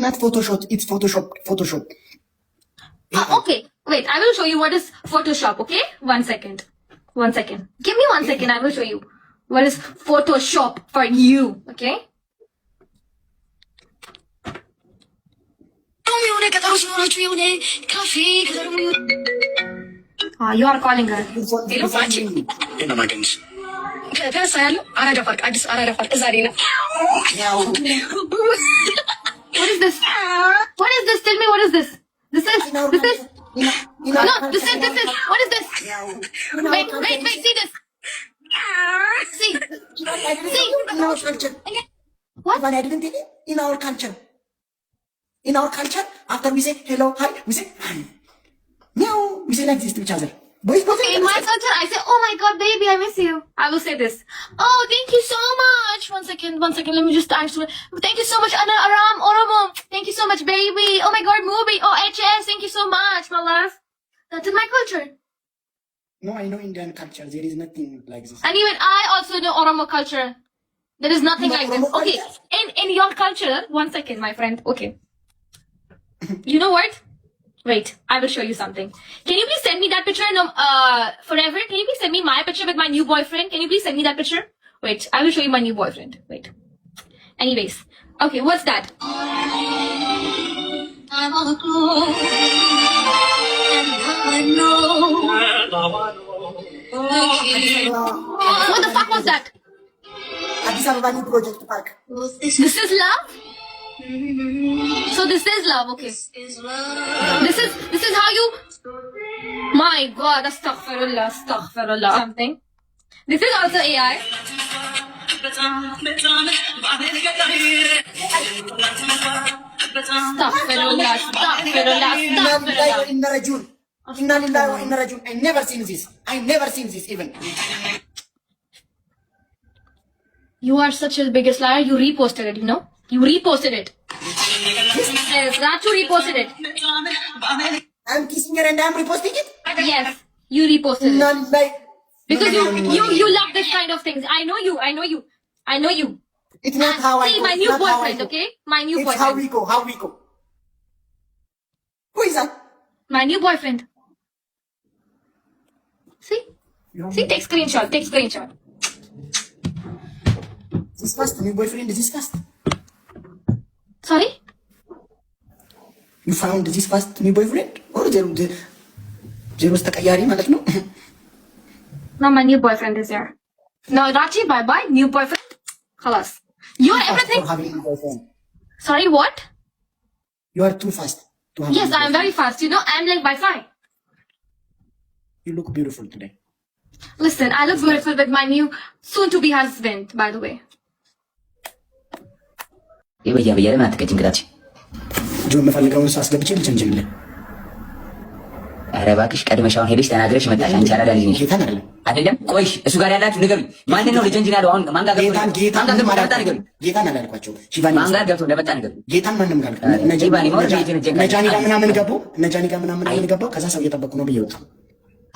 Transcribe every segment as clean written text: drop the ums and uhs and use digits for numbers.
not Photoshop. It's Photoshop. Photoshop. Okay, wait. I will show you what is Photoshop. Okay, 1 second. 1 second. Give me 1 second. I will show you what is Photoshop for you. Okay. You are calling her. In the mountains. What is this? What is this? Tell me what is this? This is. No, this is. What is this? Wait, see this. See. In our culture. What? I didn't tell you. In our culture. In our culture, after we say hello, hi, we say hi. Meow. We say like this to each other. Boys, In my culture, I say, oh my god, baby, I miss you. I will say this. Oh, thank you so much. 1 second. Let me just answer. Thank you so much, Ana Aram Oromo. Thank you so much, baby. Oh my god, movie. Oh, HS. Thank you so much, my love. That's in my culture. No, I know Indian culture. There is nothing like this. And even I also know Oromo culture. There is nothing like this. Okay, in your culture, 1 second, my friend. Okay. You know what? Wait, I will show you something. Can you please send me that picture? No, forever. Can you please send me my picture with my new boyfriend? Can you please send me that picture? Wait, I will show you my new boyfriend. Wait. Anyways, okay, what's that? I'm on the glow, and I know. What the fuck was that? Addis Ababa new project park. This is love? So this is love, okay. This is how you. My God, astaghfirullah. Something. This is also AI. Astaghfirullah. Inna lillahi wa inna rajun. I never seen this even. You are such a biggest liar. You reposted it, you know? You reposted it. Yes, Raju reposted it. I'm kissing her and I'm reposting it? Yes, you reposted it. Because you love this kind of things. I know you. It's not how I see, go. my new boyfriend, okay? My new It's boyfriend. how we go. Who is that? My new boyfriend. See? See, take screenshot. This fast, new boyfriend, this fast. Sorry? You found this fast new boyfriend? Or there was takayari ማለት ነው? No, my new boyfriend is there. No, Rachi, bye-bye. New boyfriend. Khalas. You are everything. For having a boyfriend. Sorry, what? You are too fast to have Yes, I am very fast. You know, I am like Wi-Fi. You look beautiful today. Listen, I look beautiful with my new soon-to-be husband, by the way. በየበየረ ማለት ከጭንቅላች ጆ የምፈልገውን ሰው አስገብቼ ልቸንጅልህ። ኧረ እባክሽ ቀድመሽ አሁን ሄደሽ ተናግረሽ መጣሽ። አንቺ አራዳ ልጅ ነሽ ጌታን አይደለም አይደለም? ቆይሽ እሱ ጋር ያላችሁ ንገሩኝ። ማንን ነው ልጀንጅን ያለው? አሁን ማን ጋር ገብቶ ጌታን አላልኳቸው። ሺቫኒ ማን ጋር ገብቶ እንደመጣ ንገሩኝ። ጌታን ማንም ጋር ሺቫኒ ሞር ነጃኒ ጋር ምናምን ገባው። ከዛ ሰው እየጠበቁ ነው ብዬ ወጣሁ።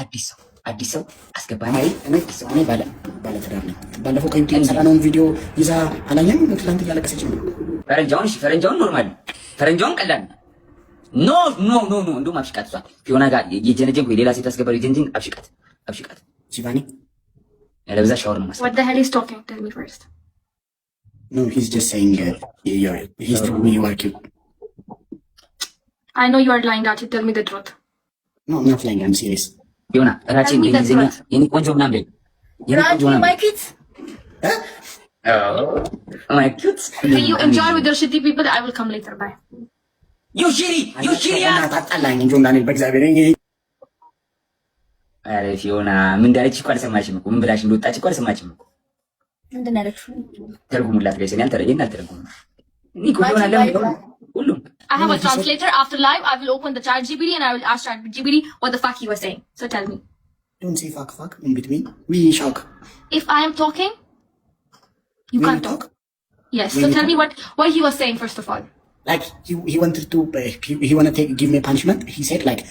አዲስ ሰው አስገባኝ። እኔ ባለ ትዳር ነኝ። ባለፈው ከዩቲዩብ ሰራነውን ቪዲዮ ይዛ አላየም? ትላንት እያለቀሰች ነው። ፈረንጃውን ኖርማል፣ ፈረንጃውን ቀላል ኖ እንደውም አብሽቃት። እሷ ፊዮና ጋር የጀነጀን ሌላ ሴት አስገባሪ ጀንጅን አብሽቃት። ሺቫኒ ለበዛ ሻወር ነው ማሰብ። What the hell is talking? Tell me first. No, he's just saying he's telling me you are cute. I know you are lying, Rachi. Tell me the truth. No, I'm not lying. I'm serious. ፊዮና ራቺ እንግሊዝኛ የኔ ቆንጆ ምናምን Rachi, my kids. Huh? my cute. Okay, you enjoy with your shitty people. I will come later. Bye. you shitty ታጣላኝ እንጂ እንዳኔ በእግዚአብሔር አረ ፊዮና ምን እንዳለች እኮ አልሰማሽም እኮ። ምን ብላሽ እንደወጣች እኮ አልሰማችም እኮ። ምንድን ነው ያለችው? ተርጉሙላት ጋይስ። እኔ አልተረጉም። እኔ እኮ ፊዮና ለምን ሁሉም I have a translator. After live, I will open the ChatGPT and I will ask ChatGPT what the fuck he was saying. So tell me. Don't say fuck in between. We shock. If I am talking, you When can't you talk. talk? Yes. When So you tell talk? me what he was saying first of all. Like he wanted to he wanna give me a punishment. He said like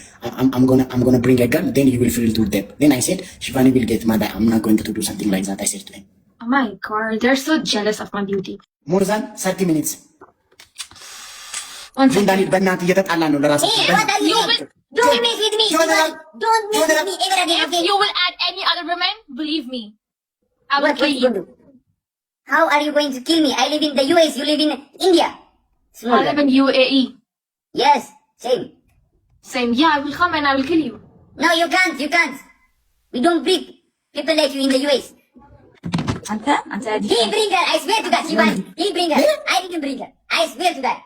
I'm gonna bring a gun, then you will feel to death. Then I said Shivani will get mad. I'm not going to do something like that. I said to him. Oh my god, they're so jealous of my beauty. More than 30 minutes. One second. ዳኒ በእናትህ እየተጣላ ነው ለራስህ Don't mess with me. Don't mess with me ever again. If you will add any other woman, believe me, I will What kill are you you. going to do? How are you going to kill me? I live in the US. You live in India. I live in UAE. Yes, same. Same. Yeah, I will come and I will kill you. No, you can't. You can't. We don't breed people like you in the US. He bring her. I swear to God, Shivani. He bring her. I didn't bring her. I swear to God.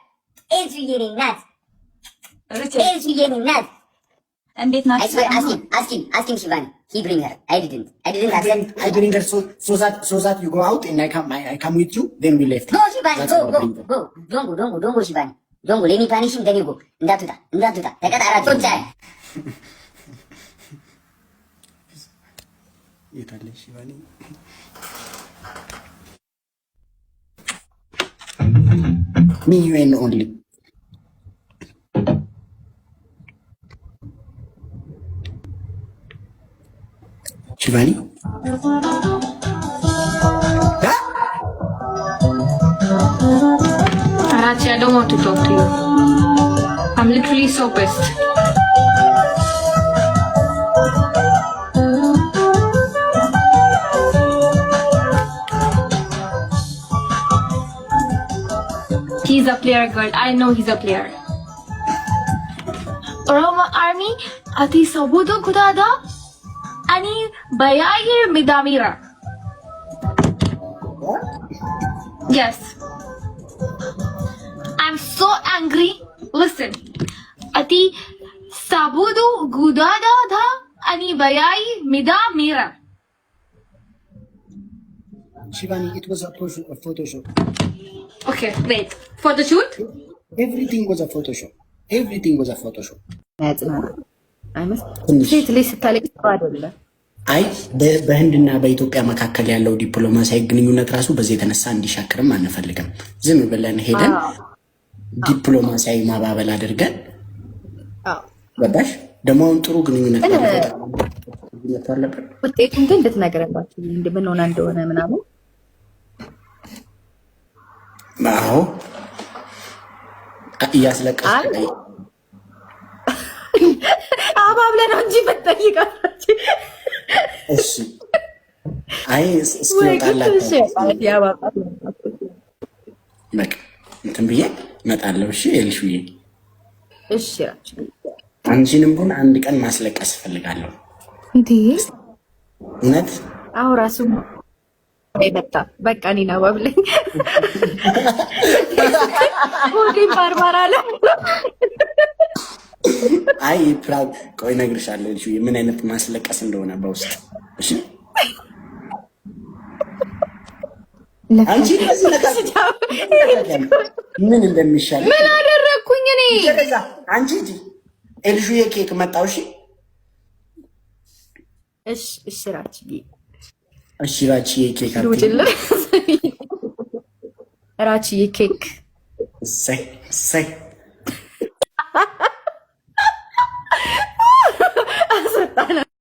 Else we getting nuts. Else we getting nuts. I swear. Ask him, Shivani. He bring her. I didn't accept. I bring her so that you go out and I come with you, then we left. Go, Shivani. That's Go. what I bring her. Don't go, Shivani. Don't go. Let me punish him. Then you go. Ndatuta. Taka tara chocha. የታለ ሺቫኒ? Me, you and only. ሺቫኒ? Arachi, I don't want to talk to you. I'm literally so pissed. He's a player, girl. I know he's a player. Roma army, ati sabudo kudada, ani bayayir midamira. Yes. I'm so angry. Listen. Ati sabudo gudada da ani bayayi midamira. Shivani, it was a Photoshop. Okay, wait. Photo shoot? Everything was a Photoshop. Everything was a Photoshop. ሴት ልጅ ስታለቅስ አይደለም። አይ በህንድና በኢትዮጵያ መካከል ያለው ዲፕሎማሲያዊ ግንኙነት ራሱ በዚህ የተነሳ እንዲሻክርም አንፈልግም። ዝም ብለን ሄደን ዲፕሎማሲያዊ ማባበል አድርገን ገባሽ? ደግሞ አሁን ጥሩ ግንኙነት አለበት። ውጤቱን ግን እንድትነግረባችሁ ምን ሆነ እንደሆነ ምናምን። አዎ እያስለቀስኩ አባብለህ ነው እንጂ ብትጠይቃት። እሺ አይ እስኪወጣላት በቃ እንትን ብዬ እመጣለሁ። እሺ ኤልሹዬ፣ እሺ አንቺንም ቢሆን አንድ ቀን ማስለቀስ እፈልጋለሁ። እንዴ እውነት? አዎ ራሱ አይመጣ በቃ እኔን አባብለኝ። ሆዴን ባርባራ አለ። አይ ፕራው ቆይ እነግርሻለሁ ኤልሹዬ ምን አይነት ማስለቀስ እንደሆነ በውስጥ። እሺ አንቺ ምን እንደሚሻል ምን አደረኩኝ እኔ? አንቺ ኤልሹዬ ኬክ መጣው። እሺ እሺ ራችዬ፣ እሺ ራችዬ ኬክ ራችዬ ኬክ እሰይ